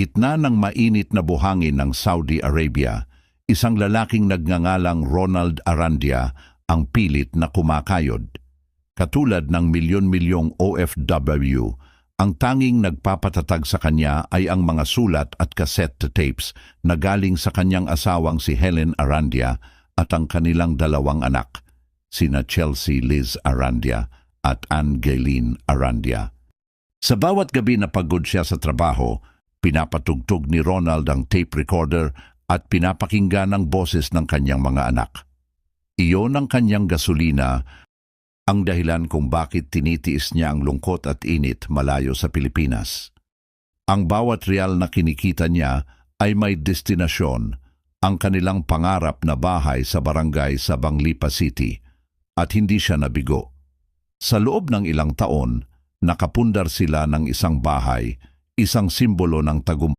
gitna ng mainit na buhangin ng Saudi Arabia, isang lalaking nagngangalang Ronald Arandia ang pilit na kumakayod. Katulad ng milyon-milyong OFW, ang tanging nagpapatatag sa kanya ay ang mga sulat at cassette tapes na galing sa kanyang asawang si Helen Arandia at ang kanilang dalawang anak, sina Chelsea Liz Arandia at Angeline Arandia. Sa bawat gabi na pagod siya sa trabaho, pinapatugtog ni Ronald ang tape recorder at pinapakinggan ang boses ng kanyang mga anak. Iyon ang kanyang gasolina, ang dahilan kung bakit tinitiis niya ang lungkot at init malayo sa Pilipinas. Ang bawat real na kinikita niya ay may destinasyon, ang kanilang pangarap na bahay sa barangay sa Banglipa City, at hindi siya nabigo. Sa loob ng ilang taon, nakapundar sila ng isang bahay, isang simbolo ng tagumpay